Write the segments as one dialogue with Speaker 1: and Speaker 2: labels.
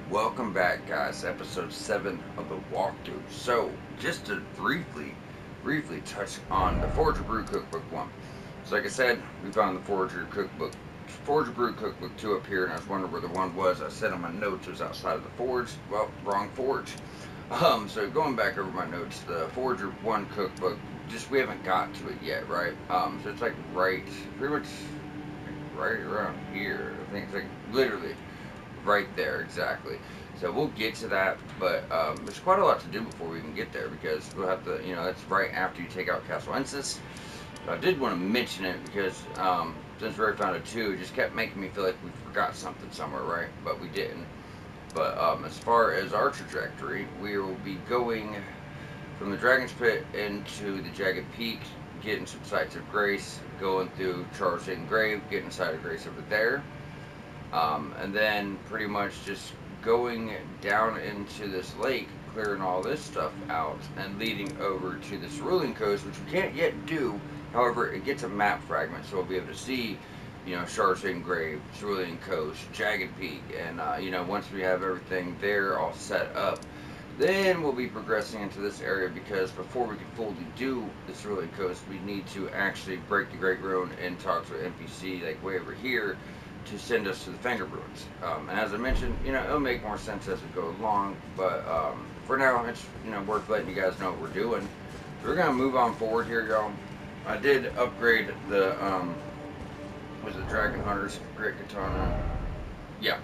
Speaker 1: Welcome back, guys. Episode 7 of the walkthrough. So, just to briefly touch on the Forger Brew Cookbook 1. So, like I said, we found the Forger Brew Cookbook 2 up here, and I was wondering where the one was. I said on my notes it was outside of the forge. Well, wrong forge. So going back over my notes, the Forger 1 Cookbook, just we haven't got to it yet, right? So it's like pretty much right around here. I think it's like literally right there, exactly. So we'll get to that, but there's quite a lot to do before we even get there because we'll have to, that's right after you take out Castle Ensis. But I did want to mention it because since we already found it too, it just kept making me feel like we forgot something somewhere, right? But we didn't. But as far as our trajectory, we will be going from the Dragon's Pit into the Jagged Peak, getting some sights of Grace, going through Charles Hidden Grave, getting a sight of Grace over there, and then pretty much just going down into this lake, clearing all this stuff out, and leading over to the Cerulean Coast, which we can't yet do. However, it gets a map fragment, so we'll be able to see, Shar's Grave, Cerulean Coast, Jagged Peak, and once we have everything there all set up, then we'll be progressing into this area because before we can fully do the Cerulean Coast, we need to actually break the Great Ruin and talk to an NPC like way over here to send us to the Finger Ruins. And as I mentioned, it'll make more sense as we go along. But for now, it's worth letting you guys know what we're doing. So we're gonna move on forward here, y'all. I did upgrade the was it Dragon Hunter's Great Katana? Yeah,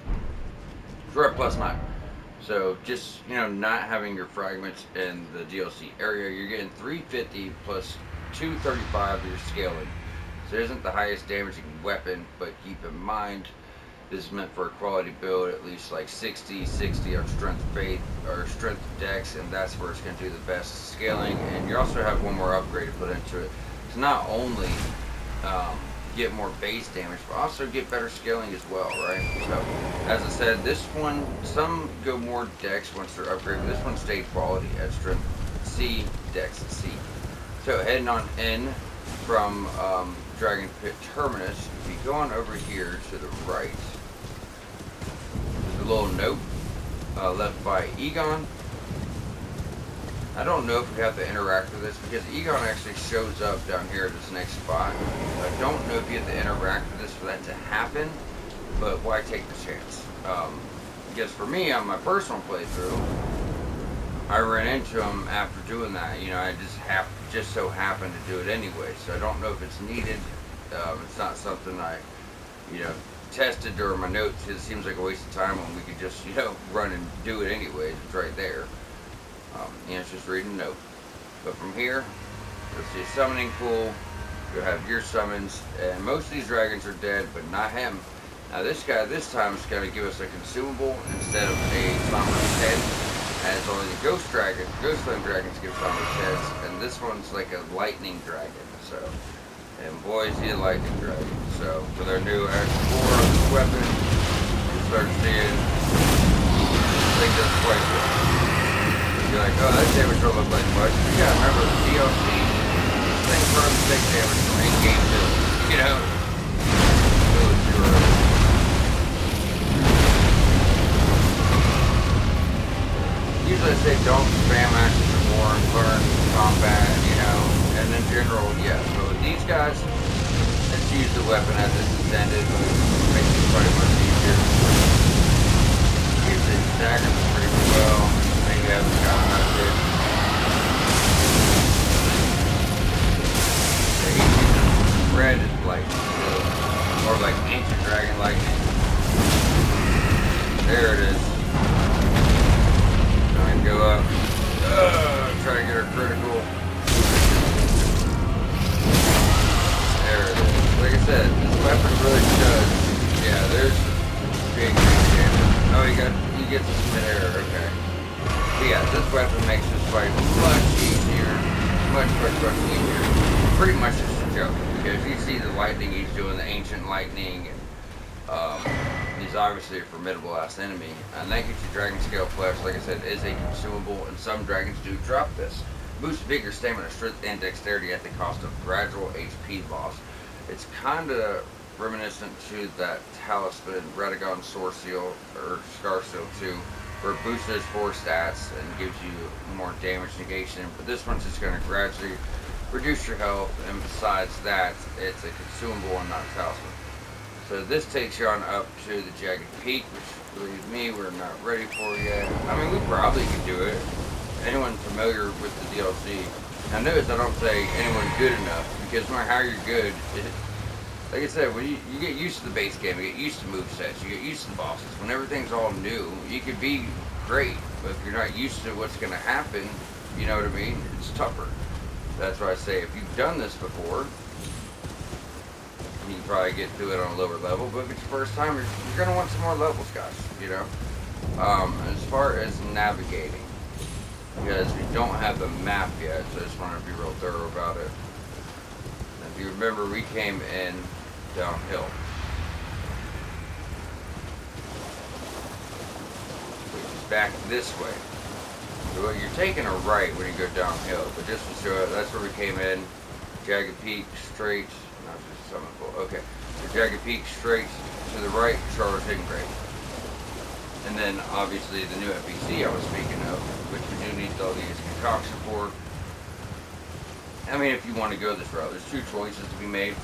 Speaker 1: we're at +9. So just not having your fragments in the DLC area, you're getting 350 plus 235 of your scaling. So it isn't the highest damaging weapon, but keep in mind this is meant for a quality build, at least like 60 on strength faith or strength dex, and that's where it's going to do the best scaling. And you also have one more upgrade to put into it to not only um, get more base damage, but also get better scaling as well, right? So, as I said, this one, some go more dex once they're upgraded, but this one stayed quality at strength C, dex C. So, heading on in from Dragon Pit Terminus, be going over here to the right. There's a little note left by Egon. I don't know if we have to interact with this because Egon actually shows up down here at this next spot. I don't know if you have to interact with this for that to happen, but why take the chance? Because for me, on my personal playthrough, I ran into him after doing that. I just so happened to do it anyway, so I don't know if it's needed. It's not something I, you know, tested during my notes. It seems like a waste of time when we could just, run and do it anyways. It's right there. It's just reading a note. But from here, you'll see a summoning pool. You'll have your summons, and most of these dragons are dead, but not him. Now this guy this time is going to give us a consumable instead of a somber's head, as only the ghostland dragons give somber's heads, and this one's like a lightning dragon. So, and boy is he a lightning dragon. So with our new Act 4 weapon, you start seeing things that's quite good. You're like, oh, that damage don't look like much. But yeah, remember the DLC, this thing further takes damage from in-game build. Build your usually I say don't spam actions or war and learn combat, and in general, yeah. So with these guys, let's use the weapon as it's intended, but it makes it quite much easier. Usually staggers it pretty well. Maybe have the counter it. Red is lightning, or like ancient dragon lightning. There it is. Try and go up. Try to get her critical. There it is. Like I said, this weapon really does. Yeah, there's big damage. Oh, he gets a mid-air. Okay. But yeah, this weapon makes this fight much easier. Much easier. Pretty much just a joke. Because you see the lightning he's doing, the ancient lightning, and he's obviously a formidable ass enemy. And that gives you dragon scale flesh, like I said, is a consumable, and some dragons do drop this. Boosts vigor, stamina, strength, and dexterity at the cost of gradual HP loss. It's kind of reminiscent to that talisman Radagon Sword Seal or Scar Seal 2, where it boosts those 4 stats and gives you more damage negation. But this one's just going to gradually reduce your health, and besides that, it's a consumable and not a talisman. So this takes you on up to the Jagged Peak, which, believe me, we're not ready for yet. I mean, we probably could do it. Anyone familiar with the DLC? Now notice I don't say anyone good enough, because no matter how you're good, like I said, when you get used to the base game, you get used to movesets, you get used to the bosses. When everything's all new, you can be great, but if you're not used to what's going to happen, you know what I mean? It's tougher. That's why I say if you've done this before, you can probably get through it on a lower level, but if it's your first time, you're going to want some more levels, guys, you know? As far as navigating, because we don't have the map yet, so I just want to be real thorough about it. And if you remember, we came in downhill. Which is back this way. So you're taking a right when you go downhill, but just to show it, that's where we came in. Jagged Peak, straight, not just Summit Pool. Okay, so Jagged Peak, straight to the right, Charlotte Hidden Grave. And then obviously the new NPC I was speaking of, which we do need all these concoction for. I mean, if you want to go this route, there's 2 choices to be made.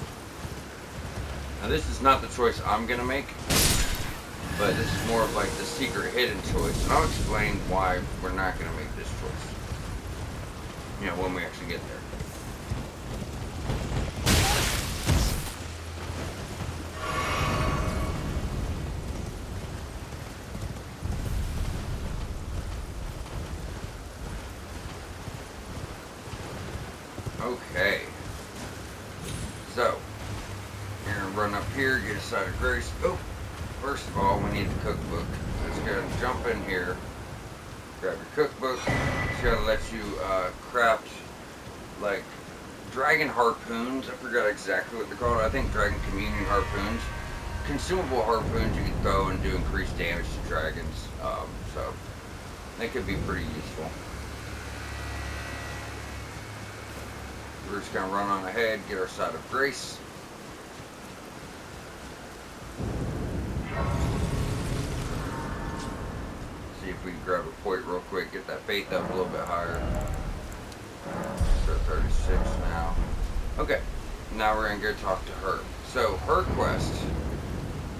Speaker 1: Now this is not the choice I'm going to make, but this is more of like the secret hidden choice. And I'll explain why we're not going to make this choice, you know, when we actually get there. Okay, so you're going to run up here, get a side of grace. Oh, first of all, we need the cookbook. Let's go and jump in here, grab your cookbook. It's going to let you craft like dragon harpoons. I forgot exactly what they're called. I think dragon communion harpoons. Consumable harpoons you can throw and do increased damage to dragons. So they could be pretty useful. We're just going to run on ahead, get our side of grace. See if we can grab a point real quick, get that faith up a little bit higher. So 36 now. Okay, now we're going to go talk to her. So her quest,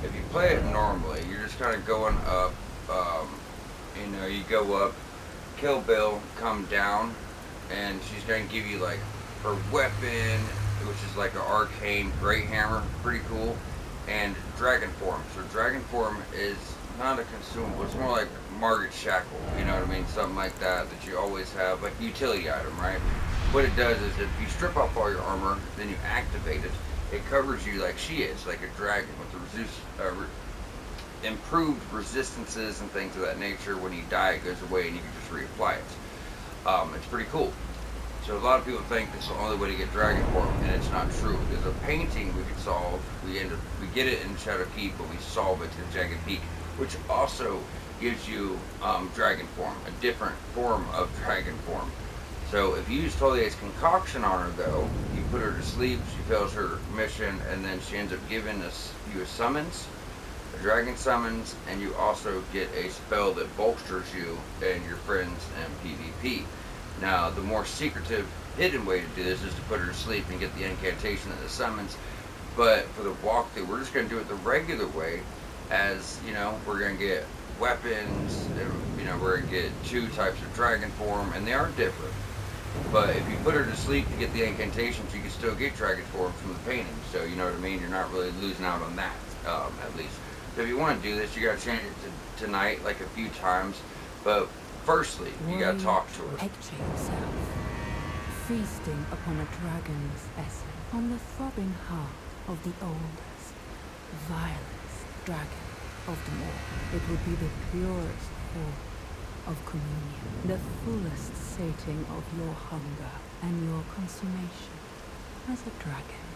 Speaker 1: if you play it normally, you're just kind of going up. You know, you go up, kill Bill, come down, and she's going to give you like her weapon, which is like an arcane great hammer, pretty cool, and dragon form. So dragon form is not a consumable, it's more like Margaret Shackle, you know what I mean, something like that you always have, like utility item, right? What it does is if you strip off all your armor, then you activate it, it covers you like she is, like a dragon with the improved resistances and things of that nature. When you die, it goes away and you can just reapply it. It's pretty cool. So a lot of people think it's the only way to get dragon form, and it's not true. There's a painting we could solve. We get it in Shadow Keep, but we solve it in Jagged Peak, which also gives you dragon form, a different form of dragon form. So if you use Tolia's concoction on her, though, you put her to sleep, she fails her mission, and then she ends up giving you a summons, a dragon summons, and you also get a spell that bolsters you and your friends in PvP. Now, the more secretive, hidden way to do this is to put her to sleep and get the incantation and the summons. But for the walkthrough, we're just going to do it the regular way, as, you know, we're going to get weapons, and, you know, we're going to get 2 types of dragon form, and they are different. But if you put her to sleep to get the incantations, you can still get dragon form from the painting. So, you know what I mean? You're not really losing out on that, at least. So if you want to do this, you got to change it to tonight, like a few times. But firstly, you gotta talk to her.
Speaker 2: Picture yourself feasting upon a dragon's essence, on the throbbing heart of the oldest, vilest dragon of them all. It would be the purest form of communion, the fullest sating of your hunger and your consummation as a dragon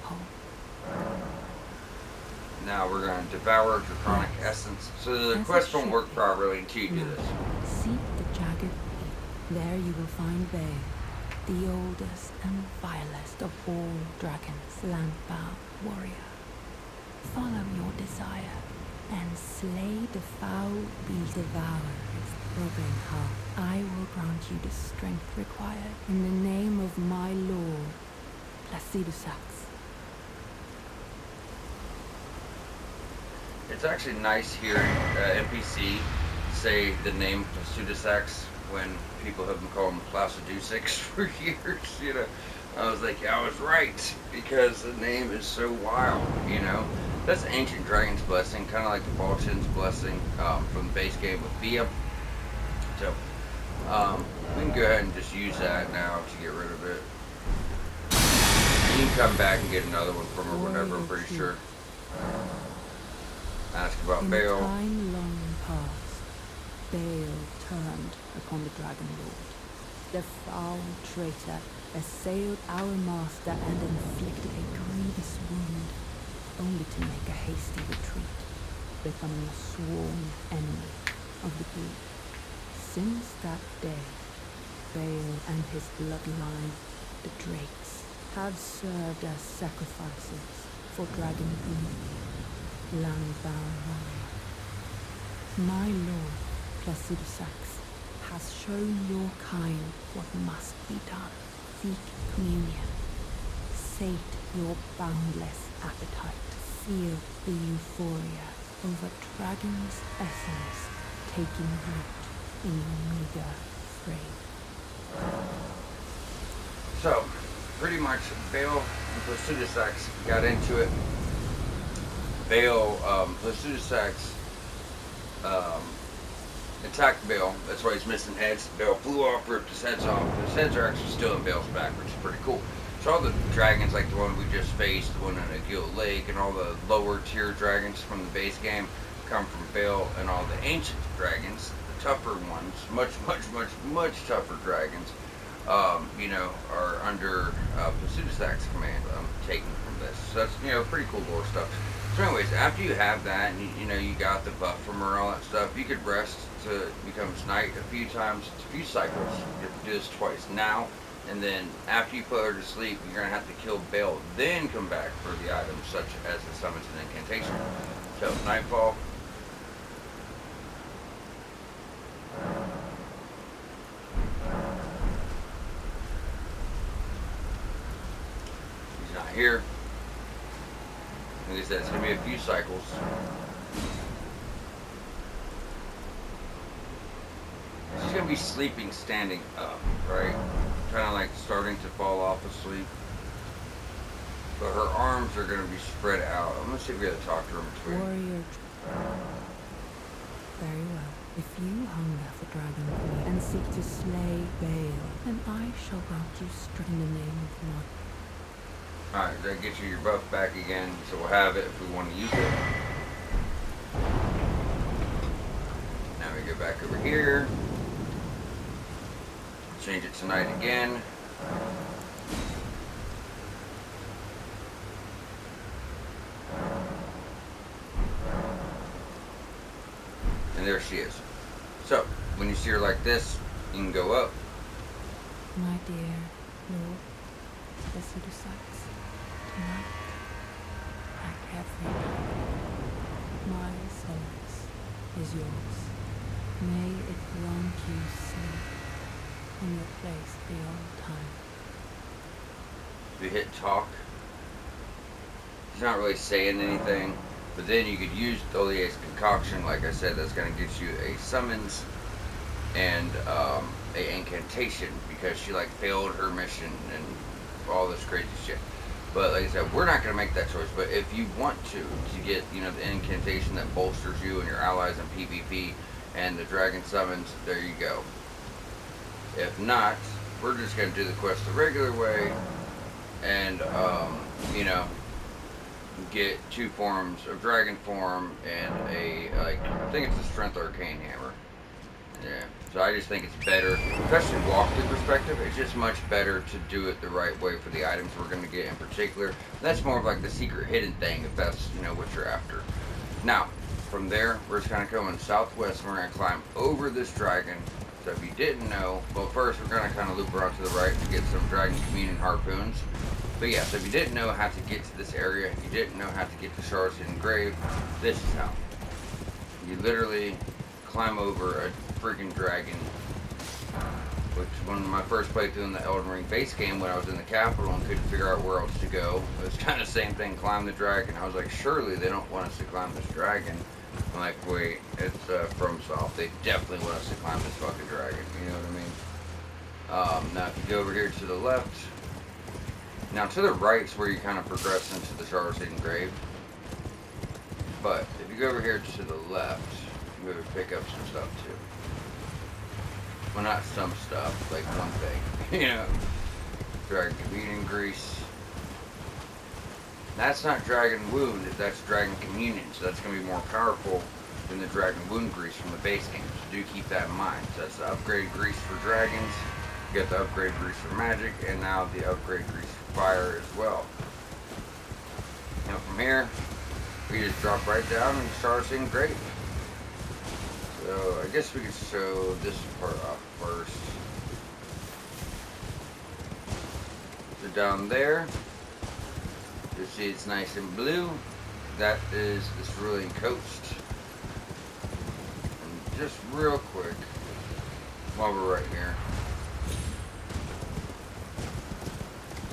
Speaker 2: whole.
Speaker 1: Now we're going to devour draconic essence. So the quest won't work properly until you do this.
Speaker 2: Seek the Jagged Peak. There you will find Bay, the oldest and vilest of all dragons, land-bound warrior. Follow your desire and slay the foul beast devourer its throbbing heart. I will grant you the strength required in the name of my lord, Placidusax.
Speaker 1: It's actually nice hearing NPC say the name Placidusax when people have been calling him Placidusix for years, you know. I was like, yeah, I was right, because the name is so wild, you know. That's Ancient Dragon's Blessing, kind of like the Balchin's Blessing from the base game with Bia. So, we can go ahead and just use that now to get rid of it. You can come back and get another one from her whenever, I'm pretty sure. Ask about
Speaker 2: In
Speaker 1: Bale.
Speaker 2: time long past, Bale turned upon the Dragon Lord. The foul traitor assailed our master and inflicted a grievous wound, only to make a hasty retreat, becoming a sworn enemy of the group. Since that day, Bale and his bloodline, the Drakes, have served as sacrifices for Dragon Queen, land-bound warrior. My lord, Placidusax, has shown your kind what must be done. Seek communion. Sate your boundless appetite. Feel the euphoria of a dragon's essence taking root in your meager frame.
Speaker 1: So, pretty much, Bale and Placidusax got into it. Placidusax attacked Bale. That's why he's missing heads. Bale flew off, ripped his heads off. His heads are actually still in Bale's back, which is pretty cool. So all the dragons, like the one we just faced, the one in the Gilt Lake, and all the lower tier dragons from the base game come from Bale, and all the ancient dragons, the tougher ones, much tougher dragons, are under Placidusax's command, taken from this. So that's, pretty cool lore stuff. So anyways, after you have that, and you got the buff from her, all that stuff, you could rest to become Knight a few times, a few cycles. You have to do this twice now, and then after you put her to sleep, you're gonna have to kill Bale, then come back for the items such as the summons and incantation. So Nightfall. He's not here. Like I said, it's going to be a few cycles. She's going to be sleeping standing up, right? Kind of like starting to fall off asleep. But her arms are going to be spread out. I'm going to see if we got to talk to her in between.
Speaker 2: Warrior. Very well. If you hunger for Dragon Queen and seek to slay Bale, then I shall grant you strength in the name of one.
Speaker 1: Alright, that gets you your buff back again, so we'll have it if we want to use it. Now we go back over here. Change it to night again. And there she is. So, when you see her like this, you can go up.
Speaker 2: My dear Lord Placidusax, tonight, like every night, my solace is yours. May it grant you sleep in your place beyond time.
Speaker 1: If you hit talk, he's not really saying anything, but then you could use Dolie's concoction, like I said, that's going to get you a summons and a incantation, because she failed her mission and all this crazy shit. But like I said, we're not going to make that choice. But if you want to get the incantation that bolsters you and your allies in PvP and the dragon summons, there you go. If not, we're just going to do the quest the regular way and get 2 forms of dragon form and I think it's a strength arcane hammer. Yeah, so I just think it's better, especially walkthrough perspective, it's just much better to do it the right way for the items we're going to get in particular. That's more of the secret hidden thing, if that's, what you're after. Now, from there, we're just kind of going southwest, and we're going to climb over this dragon. So if you didn't know, well, first we're going to kind of loop around to the right to get some dragon communion harpoons. But yeah, so if you didn't know how to get to this area, if you didn't know how to get to Charlotte's Hidden Grave, this is how. You literally climb over a freaking dragon, which one of my first playthrough in the Elden Ring base game when I was in the capital and couldn't figure out where else to go. It was kind of the same thing, climb the dragon. I was like, surely they don't want us to climb this dragon. I'm like, wait, it's FromSoft. They definitely want us to climb this fucking dragon. You know what I mean? Now, if you go over here to the left, now to the right is where you kind of progress into the Charlotte's Hidden Grave. But if you go over here to the left, you maybe pick up some stuff too. Well, not some stuff, like one thing. You know, dragon communion grease. That's not dragon wound, that's dragon communion. So that's going to be more powerful than the dragon wound grease from the base game. So do keep that in mind. So that's the upgraded grease for dragons. You got the upgrade grease for magic, and now the upgrade grease for fire as well. Now from here, we just drop right down and start seeing great. So I guess we could show this part off first. So down there, you see it's nice and blue. That is the Cerulean Coast. And just real quick, while we're right here,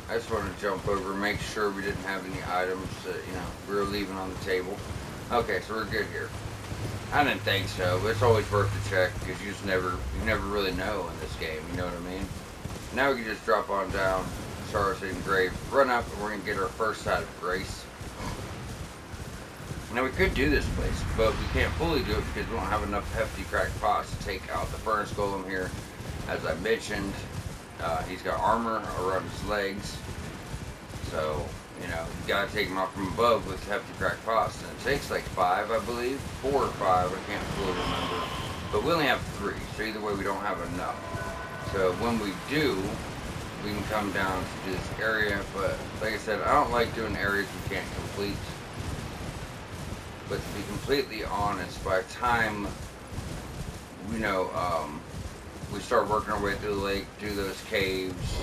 Speaker 1: I just want to jump over and make sure we didn't have any items that, you know, we were leaving on the table. Okay, so we're good here. I didn't think so, but it's always worth a check because you never really know in this game, you know what I mean? Now we can just drop on down, Charlotte's Hidden Grave, run up, and we're going to get our first side of grace. Now we could do this place, but we can't fully do it because we don't have enough hefty cracked pots to take out the furnace golem here. As I mentioned, he's got armor around his legs, so you know you gotta take him off from above with hefty cracked pots, and it takes like 5, I believe, 4 or 5. I can't fully remember, but we only have 3, so either way we don't have enough. So when we do, we can come down to this area. But like I said, I don't like doing areas we can't complete. But to be completely honest, by the time you know we start working our way through the lake, do those caves,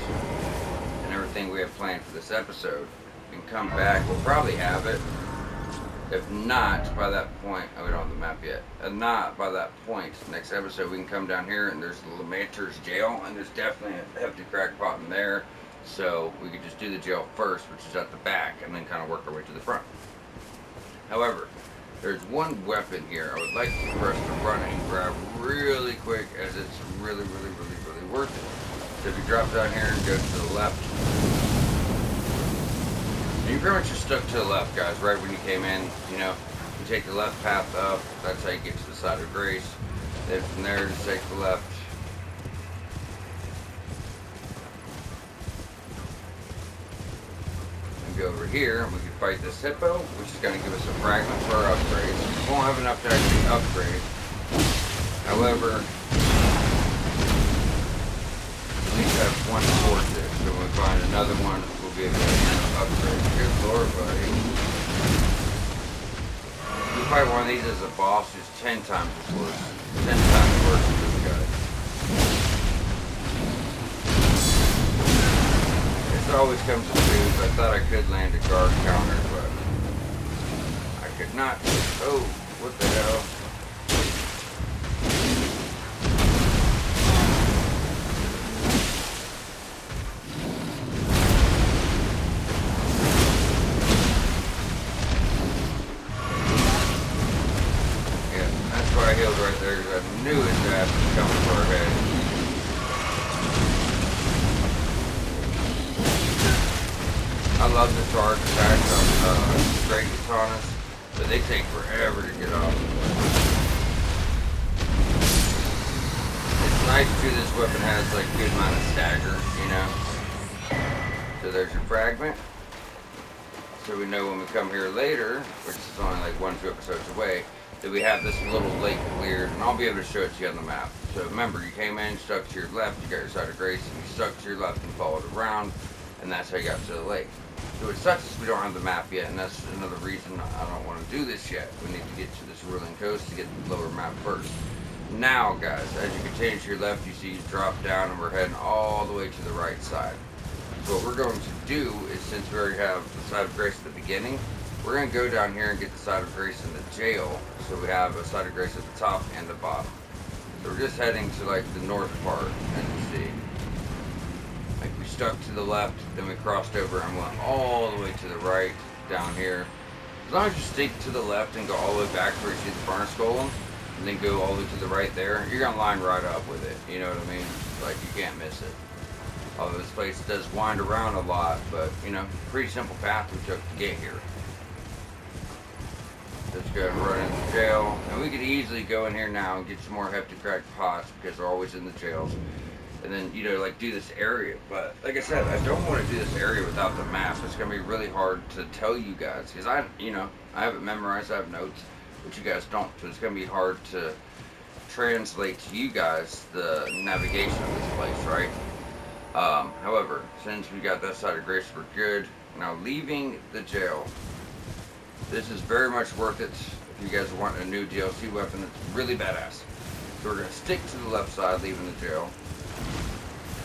Speaker 1: and everything we have planned for this episode, and come back, we'll probably have it. If not, by that point, we don't have the map yet. And not by that point, next episode, we can come down here, and there's the Lamenter's jail, and there's definitely a hefty crackpot in there. So we could just do the jail first, which is at the back, and then kind of work our way to the front. However, there's one weapon here I would like for us to run and grab really quick, as it's really worth it. So if you drop down here and go to the left, and you pretty much just stuck to the left, guys, right when you came in. You know, you take the left path up, that's how you get to the side of grace. Then from there, just take the left. And go over here, and we can fight this hippo, which is going to give us a fragment for our upgrades. We won't have enough to actually upgrade. However, at least have one towards it, so when we find another one, we'll be able to upgrade. Good lord, buddy. If we fight one of these as a boss, it's 10 times as worse. 10 times worse than this guy. This always comes to twos. I thought I could land a guard counter, but I could not. Oh, what the hell? I healed right there because I knew his ass was coming for our head. I love the charge attacks on straight katanas, but they take forever to get off. It's nice too, this weapon has like a good amount of stagger, you know. So there's your fragment. So we know when we come here later, which is only like 1-2 episodes away, that we have this little lake cleared, and I'll be able to show it to you on the map. So remember, you came in, stuck to your left, you got your side of grace, and you stuck to your left and followed around, and that's how you got to the lake. So it sucks is we don't have the map yet, and that's another reason I don't want to do this yet. We need to get to this Cerulean Coast to get the lower map first. Now, guys, as you continue to your left, you see you drop down, and we're heading all the way to the right side. what we're going to do is, since we already have the side of grace at the beginning, we're going to go down here and get the side of grace in the jail, so we have a side of grace at the top and the bottom. So we're just heading to like the north part, as you see. Like we stuck to the left, then we crossed over and went all the way to the right down here. As long as you stick to the left and go all the way back to where you see the furnace golem, and then go all the way to the right there, you're gonna line right up with it. You know what I mean? Like you can't miss it. Although this place does wind around a lot, but you know, pretty simple path we took to get here. Let's go and run into jail, and we could easily go in here now and get some more hefty cracked pots because they're always in the jails. And then, you know, like do this area. But like I said, I don't want to do this area without the map. It's gonna be really hard to tell you guys because I have it memorized. I have notes, but you guys don't. So it's gonna be hard to translate to you guys the navigation of this place, right? However, since we got that side of grace, we're good. Now leaving the jail. This is very much worth it if you guys want a new DLC weapon that's really badass. So we're gonna stick to the left side, leaving the jail.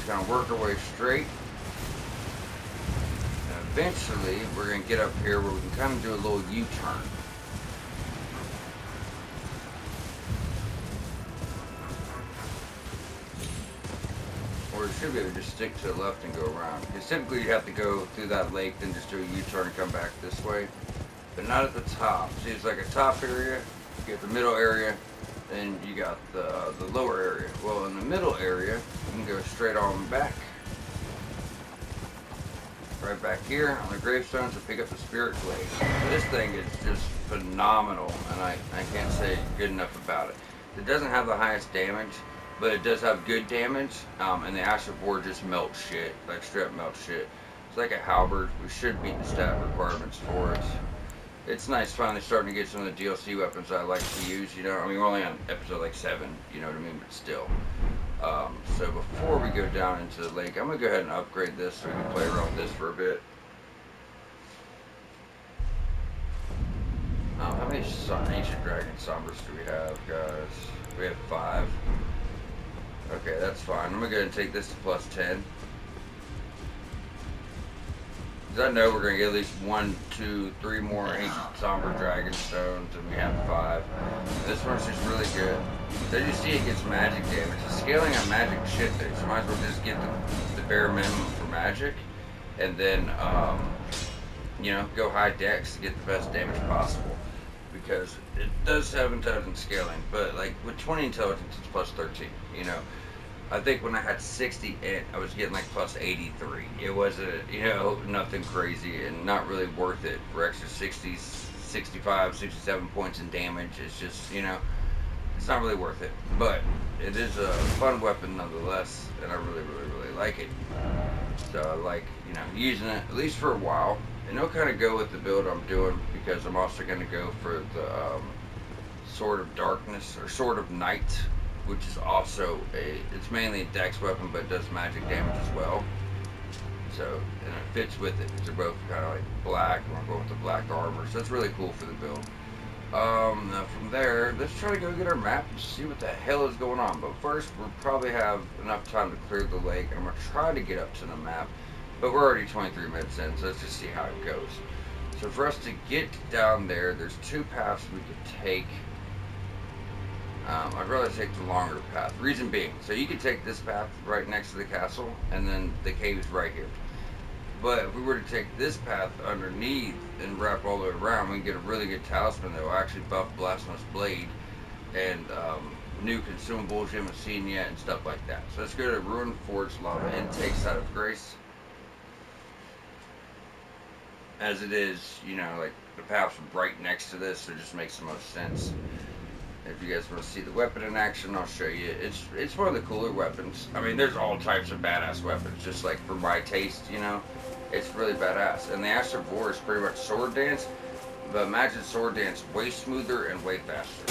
Speaker 1: Gonna work our way straight, and eventually we're gonna get up here where we can kind of do a little U-turn. Or it should be able to just stick to the left and go around. Because typically you have to go through that lake, then just do a U-turn and come back this way. But not at the top. See, it's like a top area, you get the middle area, then you got the lower area. Well, in the middle area, you can go straight on back. Right back here on the gravestones to pick up the spirit blade. This thing is just phenomenal, and I can't say good enough about it. It doesn't have the highest damage, but it does have good damage, and the Asher Board just melts shit, like straight up melts shit. It's like a halberd. We should beat the stat requirements for it. It's nice finally starting to get some of the DLC weapons I like to use, you know. I mean, we're only on episode like 7, you know what I mean, but still. So before we go down into the lake, I'm going to go ahead and upgrade this so we can play around with this for a bit. How many Ancient Dragon Sombras do we have, guys? We have 5. Okay, that's fine. I'm going to go ahead and take this to plus 10. I know we're going to get at least 1, 2, 3 more Ancient Somber Dragon Stones, and we have 5. This one's just really good. As you see, it gets magic damage. The scaling on magic shit there, so might as well just get the bare minimum for magic, and then, you know, go high dex to get the best damage possible. Because it does have intelligence scaling, but like with 20 intelligence, it's plus 13, you know. I think when I had 60 int, I was getting like plus 83. It wasn't, you know, nothing crazy and not really worth it for extra 60, 65, 67 points in damage. It's just, you know, it's not really worth it. But it is a fun weapon nonetheless, and I really, really, really like it. So I like, you know, using it at least for a while. And it'll kind of go with the build I'm doing because I'm also going to go for the Sword of Darkness or Sword of Night, which is also it's mainly a dex weapon, but it does magic damage as well. So, and it fits with it, because they're both kind of like black, and we're going with the black armor, so that's really cool for the build. Now from there, let's try to go get our map and see what the hell is going on. But first, we'll probably have enough time to clear the lake. I'm going to try to get up to the map, but we're already 23 minutes in, so let's just see how it goes. So for us to get down there, there's 2 paths we could take. I'd rather take the longer path. Reason being, so you could take this path right next to the castle, and then the cave's right here. But if we were to take this path underneath and wrap all the way around, we can get a really good talisman that will actually buff Blasphemous Blade and new consumables you haven't seen yet and stuff like that. So let's go to Ruined Forge Lava Intake, Side of Grace. As it is, you know, like the path's right next to this, so it just makes the most sense. If you guys want to see the weapon in action, I'll show you. It's one of the cooler weapons. I mean, there's all types of badass weapons, just like for my taste, you know. It's really badass. And the Asher Boar is pretty much sword dance, but imagine sword dance way smoother and way faster.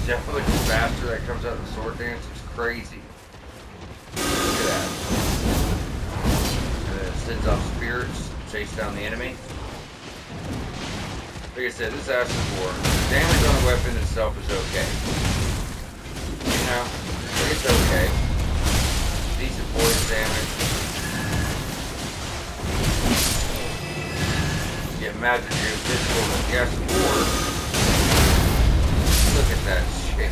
Speaker 1: See how much faster that comes out of the sword dance? It's crazy. Look at that. And then it sends off spirits to chase down the enemy. Like I said, this Asher Boar, damage on the weapon itself is okay. You know, it's okay. Decent poison damage. imagine you're invisible with gas war. Look at that shit.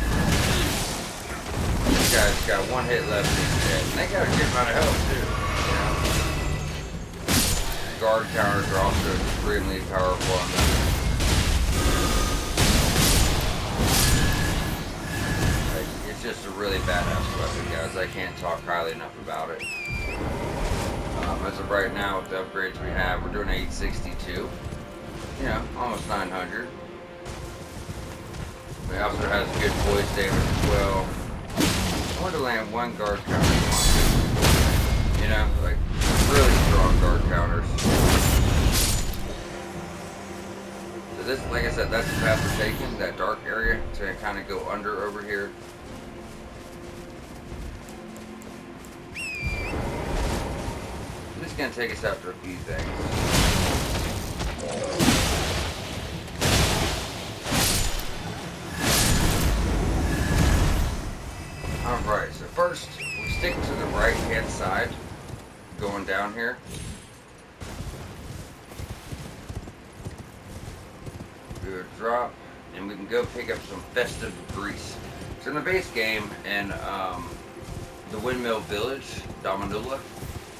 Speaker 1: This guy's got one hit left and he's dead. And they got a good amount of health too. You know? Guard counters are also extremely powerful on them. Like, it's just a really badass weapon, guys. I can't talk highly enough about it. As of right now, with the upgrades we have, we're doing 862. You know, almost 900. It also has good voice damage as well. I want to land one guard counter. You know, like really strong guard counters. So this, like I said, that's the path we're taking, that dark area, to kind of go under over here. This is going to take us after a few things. Alright, so first, we stick to the right-hand side, going down here. Do a drop, and we can go pick up some festive grease. So in the base game, in the Windmill Village, Dominula,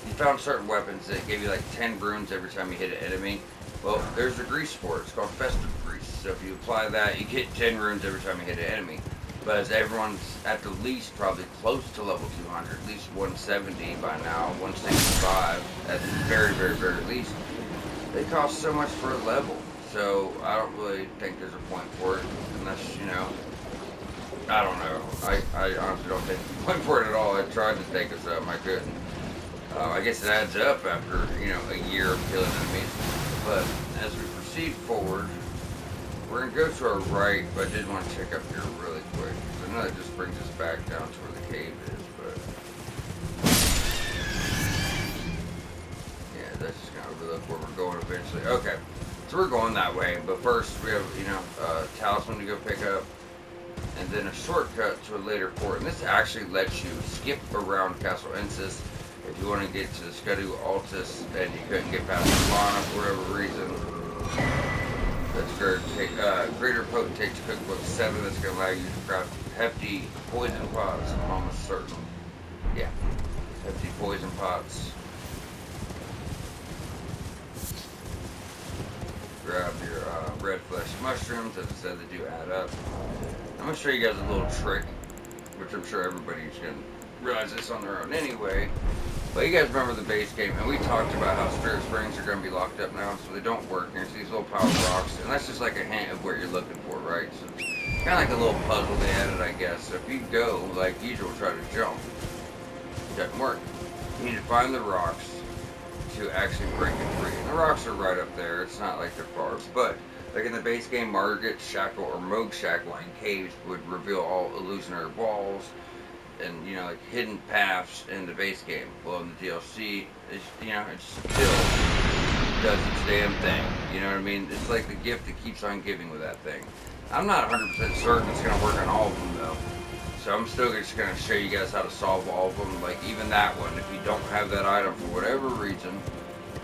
Speaker 1: you found certain weapons that gave you like 10 runes every time you hit an enemy. Well, there's a grease for it. It's called festive grease. So if you apply that, you get 10 runes every time you hit an enemy. But as everyone's at the least probably close to level 200, at least 170 by now, 165 at the very, very, very least, they cost so much for a level. So I don't really think there's a point for it, unless, you know, I don't know. I honestly don't think there's a point for it at all. I tried to take us up, I couldn't. I guess it adds up after, you know, a year of killing enemies. But as we proceed forward, we're going to go to our right, but I did want to check up here really quick. I know that just brings us back down to where the cave is, but yeah, that's just going to overlook where we're going eventually. Okay, so we're going that way, but first we have, you know, a talisman to go pick up, and then a shortcut to a later fort. And this actually lets you skip around Castle Ensis if you want to get to Scudu Altus and you couldn't get past Solana for whatever reason. That's Greater Potentate's Cookbook 7. That's going to allow you to craft hefty poison pots. I'm almost certain. Yeah, hefty poison pots. Grab your red flesh mushrooms. As I said, they do add up. I'm going to show you guys a little trick, which I'm sure everybody's going to realize this on their own anyway. But you guys remember the base game, and we talked about how Spirit Springs are going to be locked up now, so they don't work. There's these little power rocks, and that's just like a hint of what you're looking for, right? So it's kind of like a little puzzle they added, I guess. So if you go, like usual, try to jump, it doesn't work. You need to find the rocks to actually break it free. And the rocks are right up there. It's not like they're far, but like in the base game, Margit, Shackle, or Moog Shackle in caves would reveal all illusionary walls and, you know, like hidden paths in the base game. Well, in the DLC, it's, you know, it still does its damn thing. You know what I mean? It's like the gift that keeps on giving with that thing. I'm not 100% certain it's going to work on all of them, though. So I'm still just going to show you guys how to solve all of them. Like, even that one, if you don't have that item for whatever reason,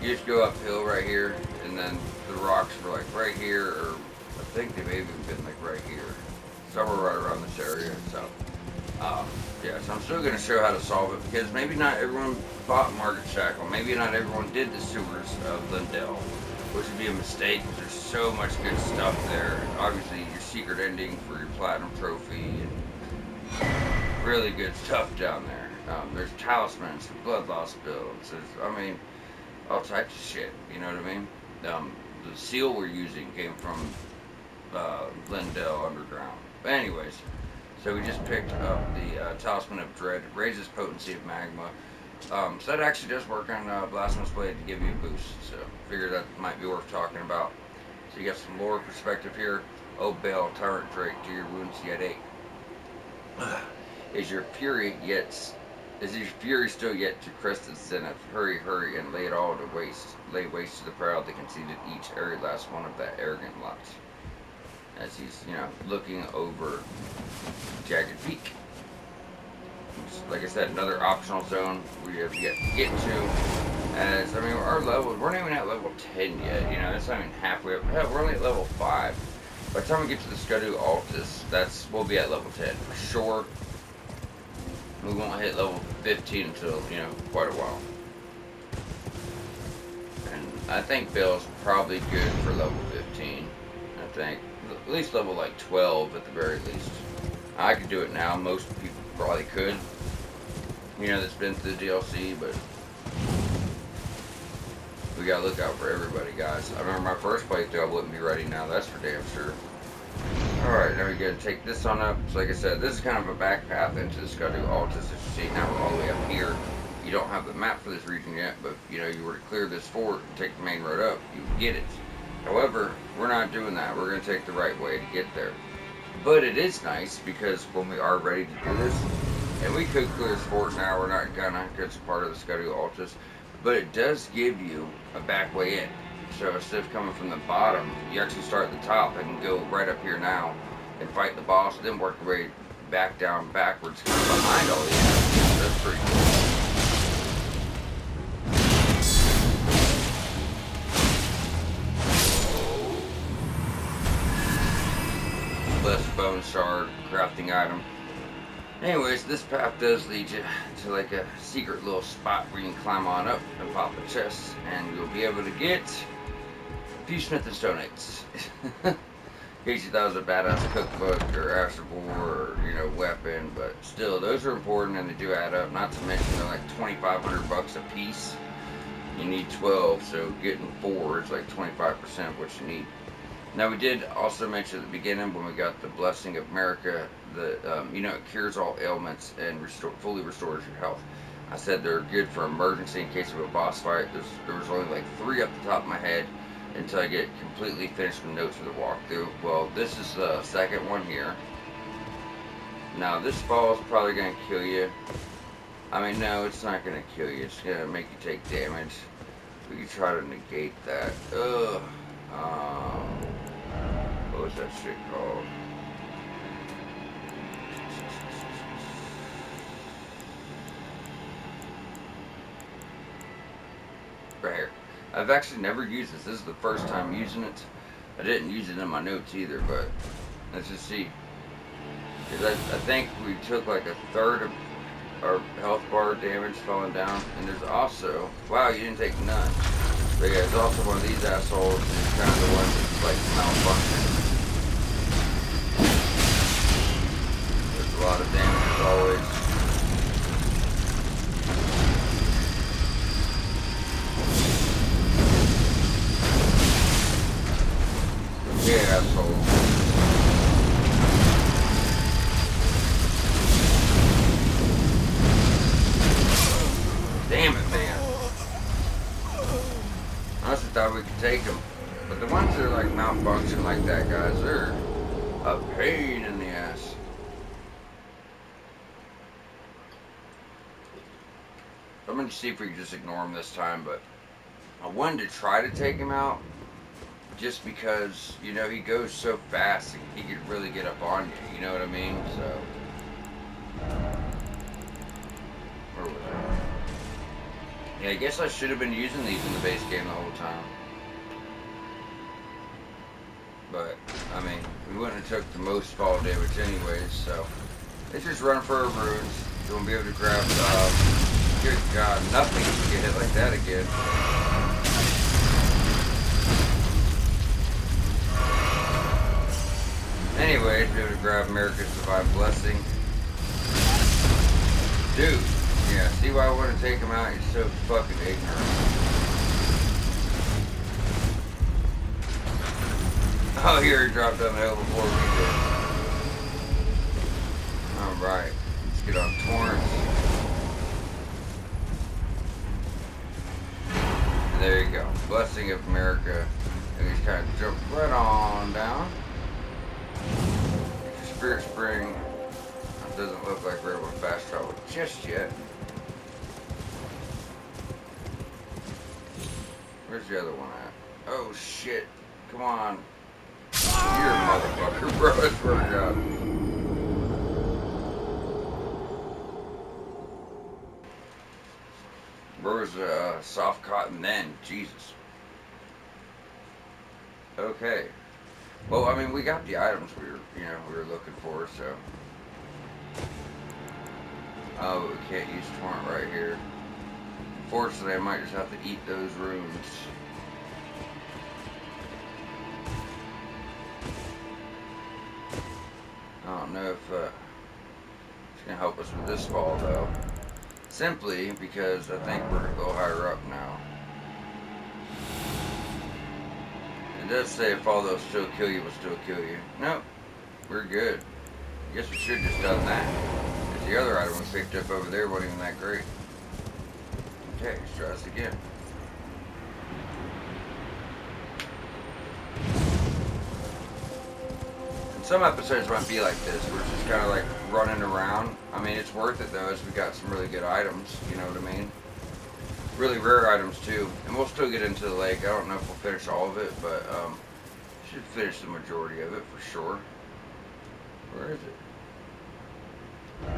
Speaker 1: you just go uphill right here, and then the rocks were like right here, or I think they may have even been like right here. Somewhere right around this area, so. Yeah, so I'm still going to show how to solve it, because maybe not everyone bought Margit Shackle. Maybe not everyone did the sewers of Lindell, which would be a mistake, because there's so much good stuff there. Obviously, your secret ending for your platinum trophy, and really good stuff down there. There's talismans, blood loss builds, I mean, all types of shit, you know what I mean? The seal we're using came from Lindell Underground. But anyways, so we just picked up the Talisman of Dread. It raises potency of magma. So that actually does work on Blasphemous Blade to give you a boost. So I figured that might be worth talking about. So you got some lore perspective here. O Bale, Tyrant Drake, do your wounds yet ache? Is your fury still yet to crest its zenith? Hurry, hurry, and lay it all to waste. Lay waste to the proud, the conceited, each every last one of that arrogant lot. As he's, you know, looking over Jagged Peak. Like I said, another optional zone we have yet to get to. As, I mean, our levels, we're not even at level 10 yet, you know, that's not even halfway up. Hell, we're only at level 5. By the time we get to the Scuddu Altus, we'll be at level 10 for sure. We won't hit level 15 until, you know, quite a while. And I think Bill's probably good for level 15. I think. At least level like 12 at the very least. I could do it now. Most people probably could. You know, that's been through the DLC, but we gotta look out for everybody, guys. I remember my first playthrough, I wouldn't be ready now. That's for damn sure. Alright, now we gotta take this on up. So like I said, this is kind of a back path into the Scuddu Altus. As you see, now we're all the way up here. You don't have the map for this region yet, but you know, you were to clear this fort and take the main road up, you would get it. However, we're not doing that. We're gonna take the right way to get there. But it is nice because when we are ready to do this, and we could clear this fort now, we're not gonna, because it's part of the Scuddu Altus, but it does give you a back way in. So instead of coming from the bottom, you actually start at the top and go right up here now and fight the boss, then work your way back down backwards, kind of behind all the enemies. That's pretty cool. Less bone shard, crafting item. Anyways, this path does lead you to like a secret little spot where you can climb on up and pop a chest, and you'll be able to get a few Smith and Stone eggs. In case you thought it was a badass cookbook or Astral or, you know, weapon, but still, those are important and they do add up. Not to mention they're like 2,500 bucks a piece. You need 12, so getting 4 is like 25% of what you need. Now, we did also mention at the beginning when we got the Blessing of America that, you know, it cures all ailments and fully restores your health. I said they're good for emergency in case of a boss fight. There was only like 3 up the top of my head until I get completely finished with notes for the walkthrough. Well, this is the second one here. Now, this ball is probably going to kill you. I mean, no, it's not going to kill you. It's going to make you take damage. We can try to negate that. Ugh. What was that shit called? Right here. I've actually never used this. This is the first time using it. I didn't use it in my notes either, but let's just see. Because I think we took like a third of our health bar damage falling down. And there's also, wow, you didn't take none. But yeah, there's also one of these assholes. It's kind of the one that's like malfunctioning. There's a lot of damage as always. Yeah, asshole. Damn it, man. I honestly thought we could take them. But the ones that are like malfunction like that, guys, they're a pain in the ass. I'm going to see if we can just ignore him this time, but I wanted to try to take him out just because, you know, he goes so fast, he could really get up on you, you know what I mean? So, where was I? Yeah, I guess I should have been using these in the base game the whole time. But, I mean, we wouldn't have took the most fall damage anyways, so let's just run for our runes. You won't be able to grab, good God, nothing can get hit like that again. Anyways, be able to grab America's Divine Blessing. Dude, yeah, see why I want to take him out? He's so fucking ignorant. Oh, here he dropped down the hill before we did. Alright, let's get on Torrance. And there you go. Blessing of America. And he's kind of jumped right on down. Spirit Spring. It doesn't look like we're able to fast travel just yet. Where's the other one at? Oh shit. Come on. You're a motherfucker, bro. I swear to God. Where was soft cotton then? Jesus. Okay. Well, I mean, we got the items we were looking for, so. Oh, but we can't use torrent right here. Fortunately, I might just have to eat those runes. I don't know if it's gonna help us with this fall though. Simply because I think we're a little higher up now. It does say if all those still kill you will still kill you. Nope, we're good. I guess we should have just done that. Because the other item we picked up over there wasn't even that great. Okay, let's try this again. And some episodes might be like this, where it's just kind of like running around. I mean, it's worth it though, as we got some really good items, you know what I mean? Really rare items too. And we'll still get into the lake. I don't know if we'll finish all of it, but should finish the majority of it for sure. Where is it? I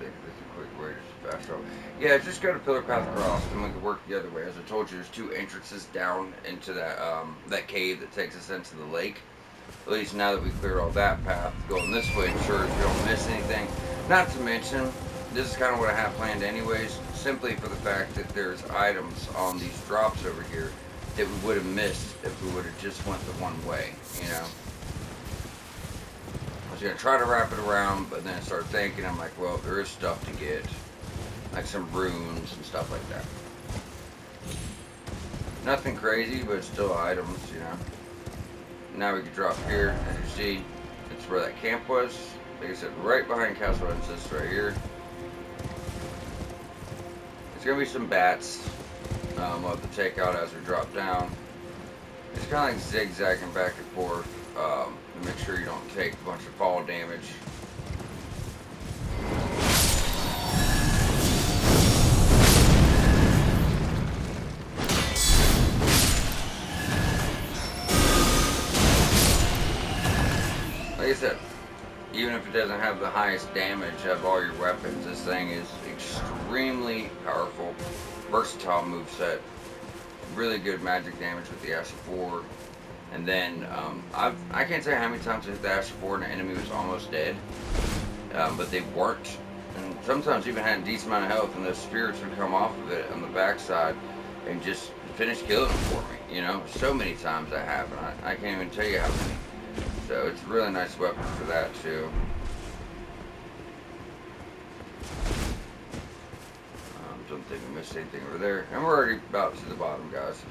Speaker 1: think that's a quick way to fast travel. Yeah, just go to Pillar Path Across, and we can work the other way. As I told you, there's two entrances down into that cave that takes us into the lake. At least now that we cleared all that path, going this way ensures we don't miss anything. Not to mention, this is kind of what I have planned anyways, simply for the fact that there's items on these drops over here that we would have missed if we would have just went the one way, you know. I was going to try to wrap it around, but then I started thinking, I'm like, well, there is stuff to get, like some runes and stuff like that. Nothing crazy, but still items, you know. Now we can drop here. As you see, it's where that camp was. Like I said, right behind Castle Ensis, right here. There's going to be some bats we'll have to take out as we drop down. It's kind of like zigzagging back and forth to make sure you don't take a bunch of fall damage. Like I said, even if it doesn't have the highest damage of all your weapons, this thing is extremely powerful, versatile moveset, really good magic damage with the Ash of War. And then I can't tell you how many times I hit the Ash of War and the enemy was almost dead, but they weren't. And sometimes even had a decent amount of health, and those spirits would come off of it on the backside and just finish killing them for me. You know, so many times that happened. I can't even tell you how many. So it's a really nice weapon for that too. Don't think we missed anything over there. And we're already about to the bottom, guys.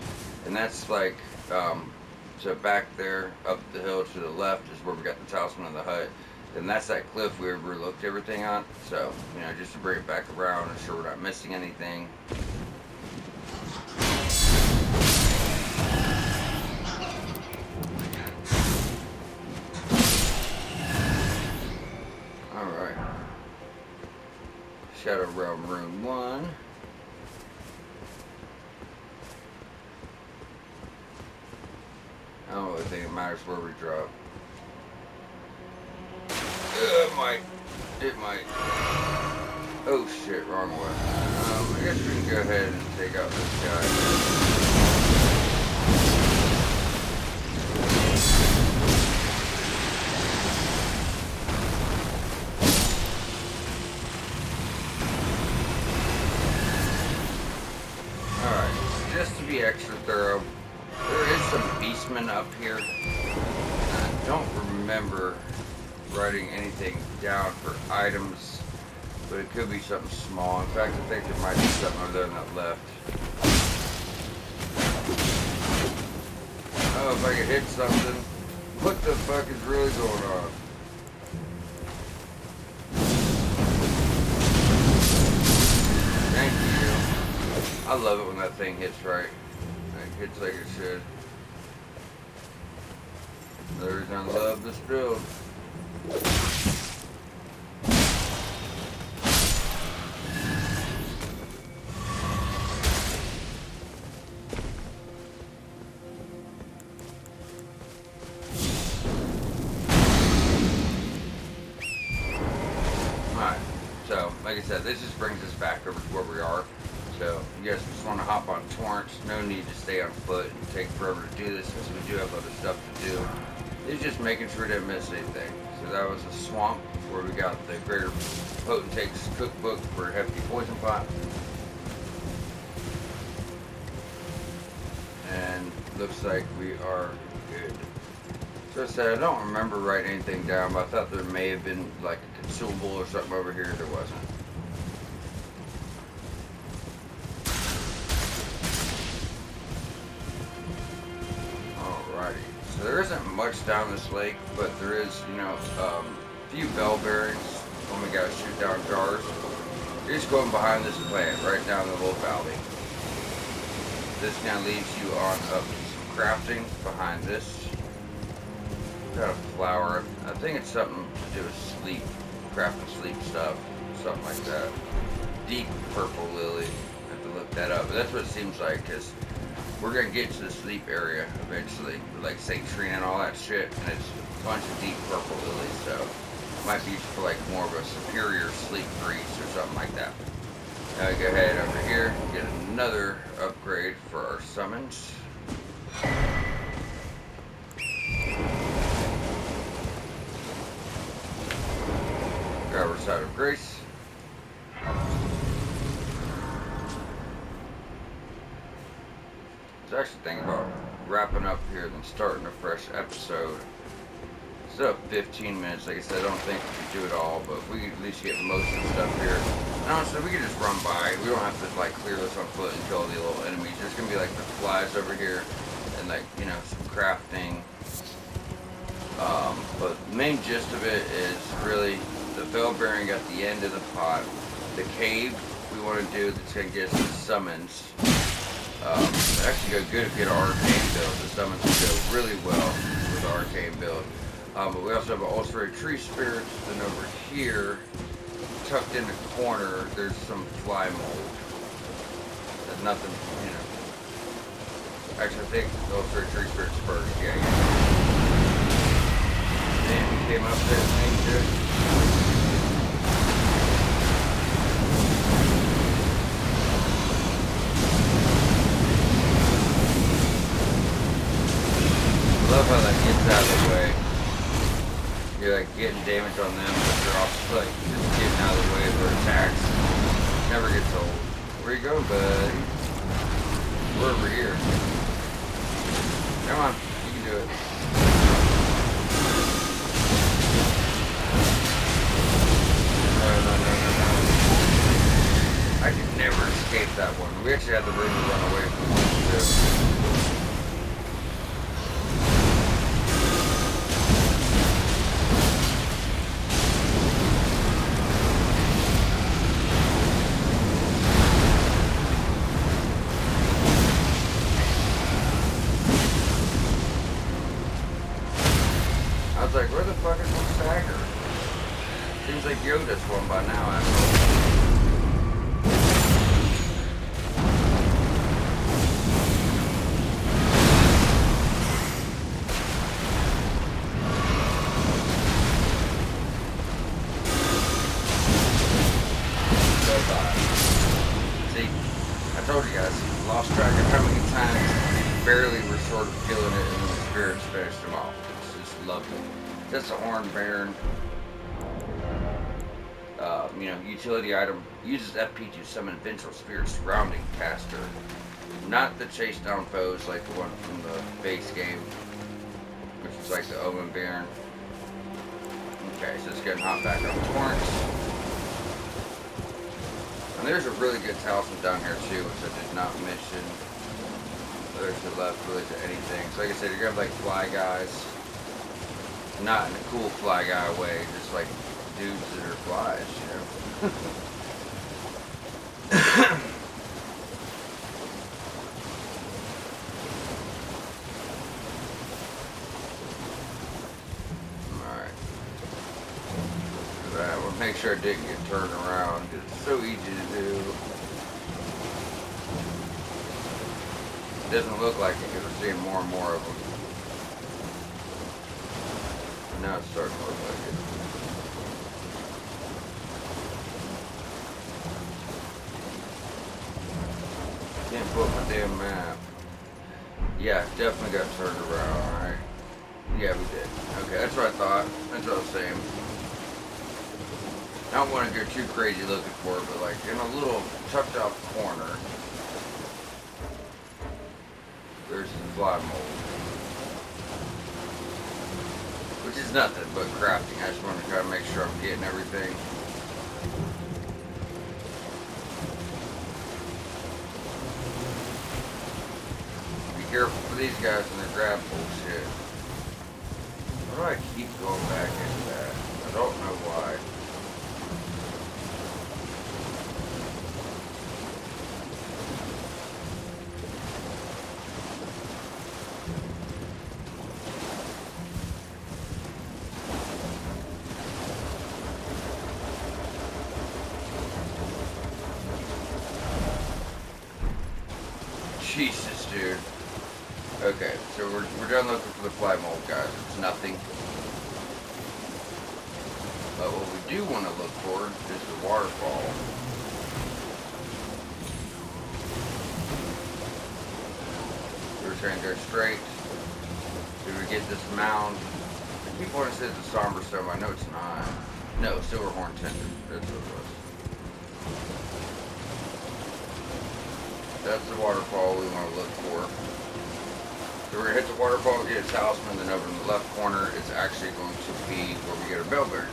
Speaker 1: And that's like, so back there, up the hill to the left is where we got the talisman of the hut. And that's that cliff we overlooked everything on. So, you know, just to bring it back around, ensure we're not missing anything. Alright. Shadow Realm Rune 1. I don't really think it matters where we drop. It might. It might. Oh shit, wrong way. I guess we can go ahead and take out this guy. Alright, just to be extra thorough, there is some beastmen up here. I don't remember writing anything down for items, but it could be something small. In fact, I think there might be something over there on that left. Oh, if I could hit something. What the fuck is really going on? Thank you. I love it when that thing hits right. It hits like it should. The reason I love this build. Alright, so like I said, this just brings us back over to where we are. So you guys just want to hop on torrents. No need to stay on foot and take forever to do this because we do have other stuff to do. It's just making sure we didn't miss anything. So that was a swamp where we got the Greater Potentate's cookbook for Hefty Poison Pot. And looks like we are good. So I said, I don't remember writing anything down, but I thought there may have been like a consumable or something over here. There wasn't. Alrighty. So there isn't much down this lake, but there is, you know, a few bell bearings when we gotta shoot down jars. You're just going behind this plant, right down the little valley. This kind of leads you on up to some crafting behind this. Got a flower. I think it's something to do with sleep, crafting sleep stuff, something like that. Deep purple lily. I have to look that up, but that's what it seems like, because we're gonna get to the sleep area eventually, like St. Trina and all that shit, and it's a bunch of deep purple lilies, so it might be for like more of a superior sleep breeze or something like that. Now we go ahead over here, get another upgrade for our summons. Grab our side of grace. I was actually thinking about wrapping up here and starting a fresh episode. Still 15 minutes, like I said, I don't think we can do it all, but we can at least get most of the stuff here. And honestly, we can just run by. We don't have to like clear this on foot and kill the little enemies. There's gonna be like the flies over here and like, you know, some crafting. But the main gist of it is really the bell bearing at the end of the pot. The cave we want to do that's gonna get us the summons. It actually go good if you get an arcane build. The summons will go really well with the arcane build. But we also have an ulcerated tree spirit. Then over here, tucked in the corner, there's some fly mold. There's nothing, you know. Actually, I think the ulcerated tree spirit's first. Yeah. And he came up there and named it. I love how that gets out of the way. You're like getting damage on them, but they're also like just getting out of the way of their attacks. Never gets old. Where you going, buddy? We're over here. Come on, you can do it. No. I could never escape that one. We actually had the room to run away from one too. I was like, where the fuck is my stagger? Seems like Yoda's one by now, actually. See, I told you guys, lost track of how many times barely were sort of killing it and then the spirits finished them off. Lovely. That's an Orange Baron. You know, utility item. Uses FP to summon vengeful spirits surrounding caster. Not the chase down foes like the one from the base game, which is like the Omen Baron. Okay, so let's go and hop back on torrents. And there's a really good talisman down here too, which I did not mention. There's the left really to anything. So like I said, you're gonna have like fly guys. Not in a cool fly guy way, just like dudes that are flies, you know. Alright. Right, we'll make sure it didn't get turned around, because it's so easy to do. It doesn't look like it, because we're seeing more and more of them. Now it's starting to look like it. pull up my damn map. Yeah, definitely got turned around, alright. Yeah, we did. Okay, that's what I thought. That's what I was saying. I don't want to go too crazy looking for it, but like in a little tucked off corner, there's some fly mold. Which is nothing but crafting. I just want to try to make sure I'm getting everything. Be careful for these guys when they grab bullshit. Why do I keep going back into that? I don't know why. Jesus, dude. Okay, so we're done looking for the fly mold, guys. It's nothing. But what we do want to look for is the waterfall. We're trying to go straight. Did we get this mound? I keep wanting to say it's a somber stone. I know it's not. No, silverhorn tinder. That's what it was. That's the waterfall we want to look for. So we're going to hit the waterfall, get a talisman, then over in the left corner, it's actually going to be where we get our bellberry.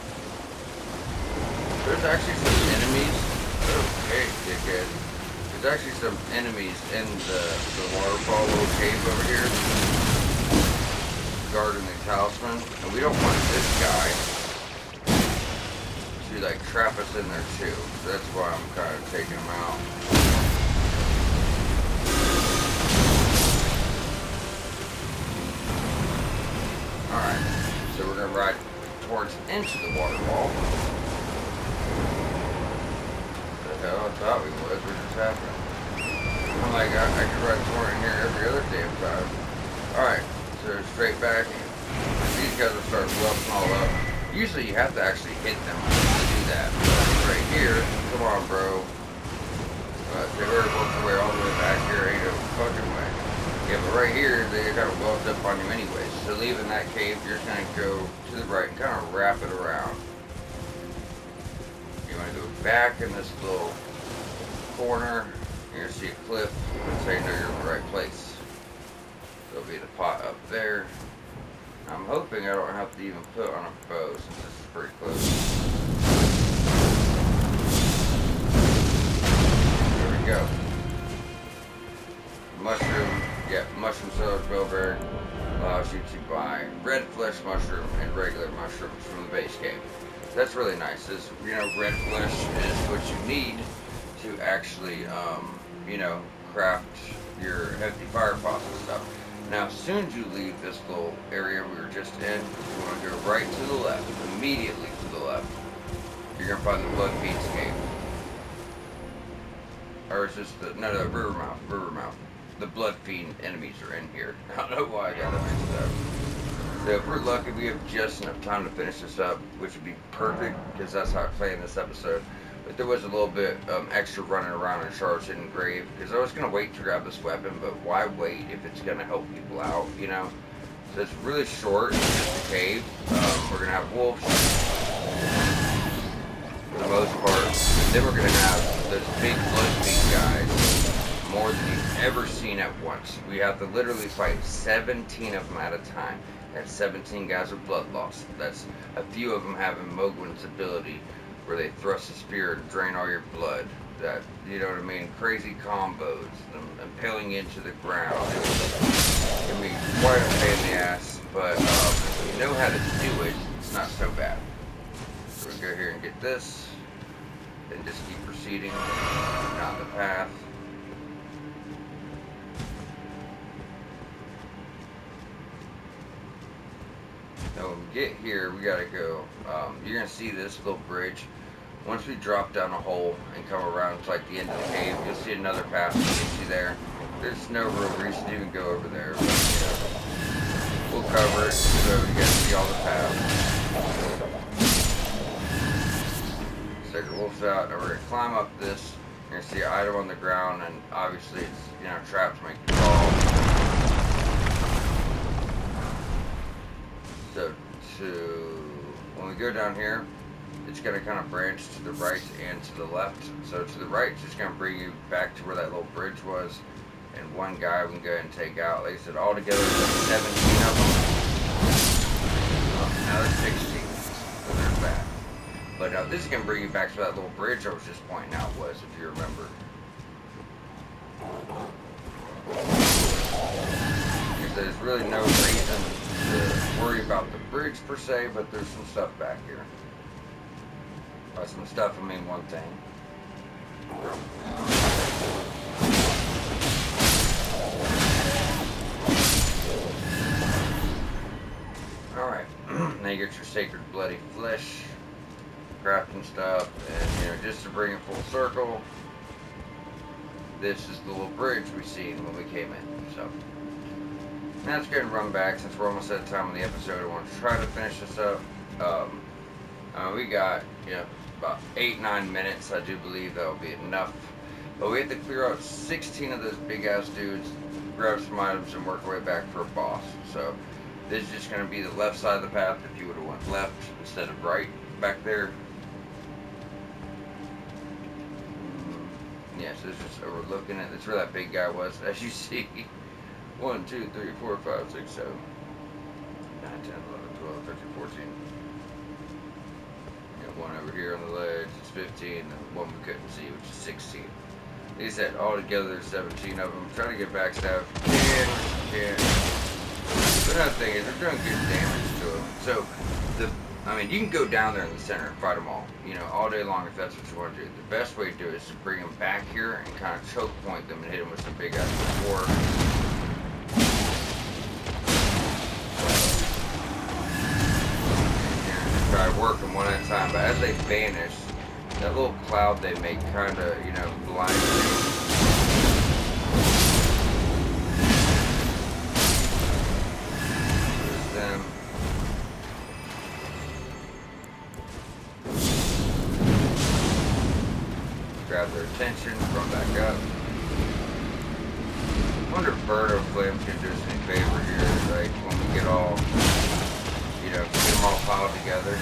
Speaker 1: There's actually some enemies. Okay, dickhead. There's actually some enemies in the waterfall little cave over here. Guarding the talisman. And we don't want this guy to like trap us in there too. So that's why I'm kind of taking him out. Alright, so we're going to ride towards into the waterfall. The hell I thought we was, what just happened? I'm like, I could ride toward in here every other damn time. Alright, so straight back. These guys will start bluffing all up. Usually you have to actually hit them to do that. But right here, come on bro. They already worked their way all the way back here, ain't no fucking way. Yeah, but right here, they kind of wealth up on you anyways. So leaving that cave, you're going to go to the right and kind of wrap it around. You want to go back in this little corner. You're going to see a cliff. That's how you know you're in the right place. There'll be the pot up there. I'm hoping I don't have to even put on a bow since this is pretty close. There we go. Mushroom. Yeah, mushroom cellar bellberry allows you to buy red flesh mushroom and regular mushrooms from the base game. That's really nice. This, you know, red flesh is what you need to actually, you know, craft your hefty fire pots and stuff. Now, as soon as you leave this little area we were just in, you want to go right to the left, immediately to the left. You're going to find the Blood Fiend's Cave. Or is this the, no, Rivermouth. The Blood Fiend enemies are in here. I don't know why I got that mixed up. So if we're lucky, we have just enough time to finish this up, which would be perfect, because that's how I play in this episode. But there was a little bit extra running around in Charles Hidden Grave, because I was going to wait to grab this weapon, but why wait if it's going to help people out, you know? So it's really short, it's just a cave. We're going to have wolves, for the most part. Then we're going to have those big Blood Fiend guys. More than you've ever seen at once. We have to literally fight 17 of them at a time. That's 17 guys with blood loss. That's a few of them having Mogwin's ability, where they thrust a spear and drain all your blood. That, you know what I mean? Crazy combos, them impaling you into the ground. It can be quite a pain in the ass, but if you know how to do it, it's not so bad. So we go here and get this, and just keep proceeding down the path. Now when we get here, we gotta go, you're gonna see this little bridge. Once we drop down a hole and come around to like the end of the cave, you'll see another path that gets you there. There's no real reason to even go over there, but, you know, we'll cover it so you guys see all the paths. Take the wolves out, and we're gonna climb up this You're gonna see an item on the ground, and obviously it's, you know, traps make you fall. So when we go down here, it's gonna kind of branch to the right and to the left. So to the right, it's just gonna bring you back to where that little bridge was, and one guy we can go ahead and take out. Like I said, all together there's like 17 of them. Now there's 16, so there's that. But this is gonna bring you back to that little bridge I was just pointing out was, if you remember. There's really no reason to worry about the bridge per se, but there's some stuff back here. By some stuff, I mean one thing. Alright, now you get your sacred bloody flesh, crafting stuff, and you know, just to bring it full circle, this is the little bridge we seen when we came in. So now let's go and run back since we're almost at the time of the episode. I want to try to finish this up. We got, you know, about 8-9 minutes. I do believe that will be enough. But we have to clear out 16 of those big ass dudes, grab some items, and work our way back for a boss. So this is just going to be the left side of the path if you would have went left instead of right back there. Yes, this is overlooking it. That's where that big guy was, as you see. 1, 2, 3, 4, 5, 6, 7, 9, 10, 11, 12, 13, 14. Got one over here on the ledge. It's 15. And one we couldn't see, which is 16. They said all together there's 17 of them. Try to get backstab if you can. But another thing is they're doing good damage to them. So I mean, you can go down there in the center and fight them all, you know, all day long if that's what you want to do. The best way to do it is to bring them back here and kind of choke point them and hit them with some big ass before. And try to work them one at a time. But as they vanish, that little cloud they make kind of, you know, blinds you. Them. Grab their attention, run back up. I wonder if Birdo Flames can do us any favor here, like when we get all, you know, get them all piled together.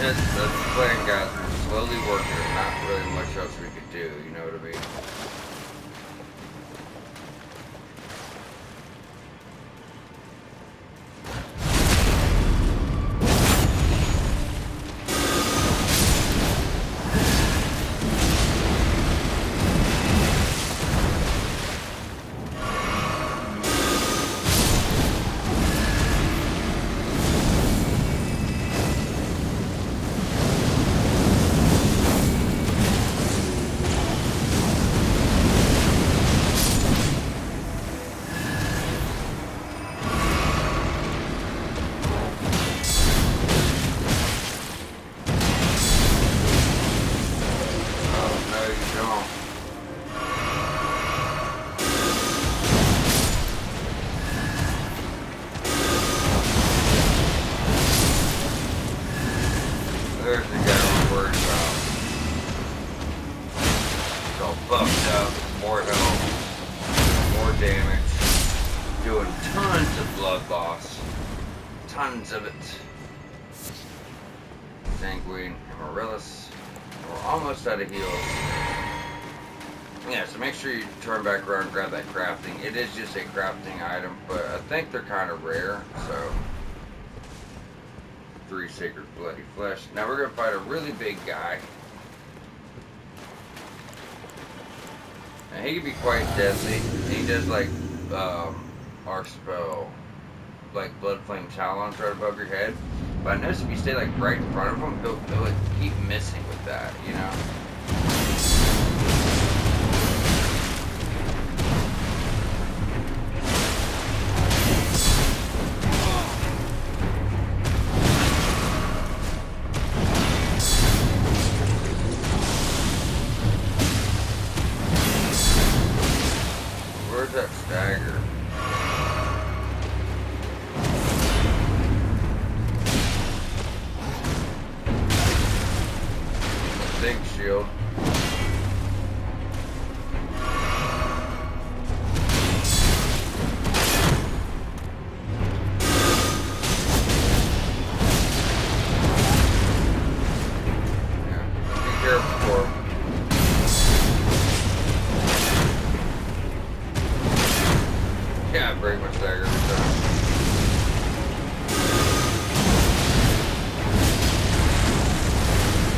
Speaker 1: That's the plan, guys. We're slowly working. There's not really much else we could do, you know what I mean? There's the guy we're worried about. He's all buffed up, more health, more damage, doing tons of blood loss, tons of it. Sanguine, Amaryllis, we're almost out of heals. Yeah, so make sure you turn back around and grab that crafting. It is just a crafting item, but I think they're kind of rare, so 3 sacred bloody flesh. Now we're gonna fight a really big guy. And he can be quite deadly. He does like our spell, like blood flame challenge right above your head. But I noticed if you stay like right in front of him, he'll like keep missing with that, you know. Where's that stagger? Big shield. Yeah, be careful for him. Yeah, I break my stagger every time.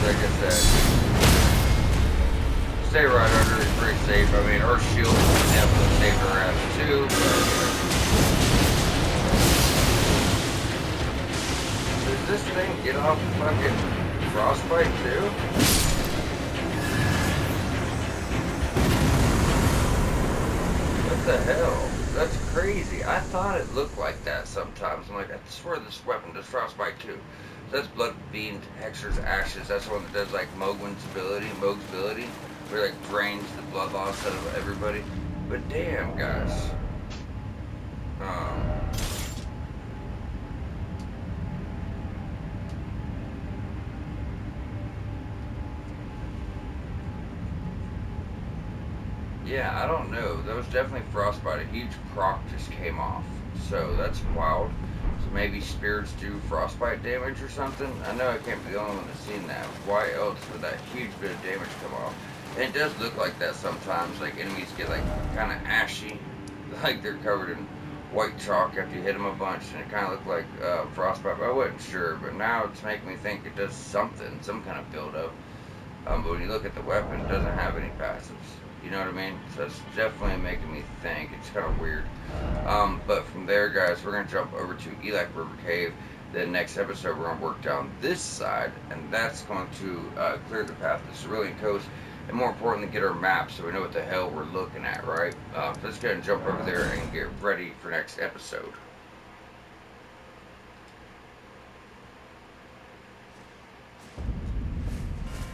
Speaker 1: Like I said, stay right under is pretty safe. I mean, our shield definitely saved our ass too. But does this thing get off fucking frostbite too? What the hell? That's crazy. I thought it looked like that sometimes. I'm like, I swear this weapon does frostbite too. So that's Blood Fiend, Hexer's Ashes. That's the one that does like Mogu's ability, where it like drains the blood loss out of everybody. But damn, guys. Yeah, I don't know. That was definitely frostbite. A huge croc just came off. So that's wild. So maybe spirits do frostbite damage or something? I know I can't be the only one that's seen that. Why else would that huge bit of damage come off? And it does look like that sometimes. Like enemies get like kind of ashy. Like they're covered in white chalk after you hit them a bunch. And it kind of looked like frostbite. But I wasn't sure. But now it's making me think it does something. Some kind of buildup. But when you look at the weapon, it doesn't have any passives. You know what I mean? So it's definitely making me think. It's kind of weird. But from there, guys, we're going to jump over to Elak River Cave. The next episode, we're going to work down this side, and that's going to clear the path to Cerulean Coast, and more importantly, get our map so we know what the hell we're looking at, right? So let's go ahead and jump over there and get ready for next episode.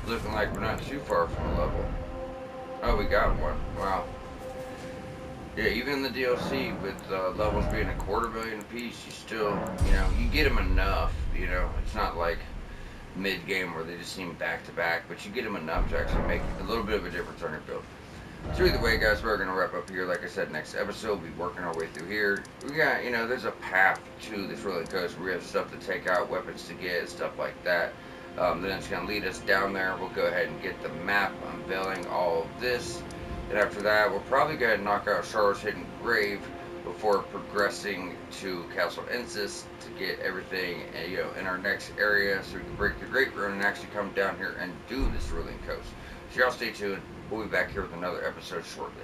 Speaker 1: Looking like we're not too far from a level. Oh, we got one. Wow. Yeah, even in the DLC with levels being 250,000 apiece, you still, you get them enough, It's not like mid-game where they just seem back-to-back, but you get them enough to actually make a little bit of a difference on your build. So either way, guys, we're going to wrap up here. Like I said, next episode, we'll be working our way through here. We got, there's a path to this Cerulean Coast where we have stuff to take out, weapons to get, stuff like that. Then it's going to lead us down there. We'll go ahead and get the map unveiling all of this. And after that, we'll probably go ahead and knock out Char's Hidden Grave before progressing to Castle Ensis to get everything, in our next area so we can break the Great Rune and actually come down here and do this Cerulean Coast. So y'all stay tuned. We'll be back here with another episode shortly.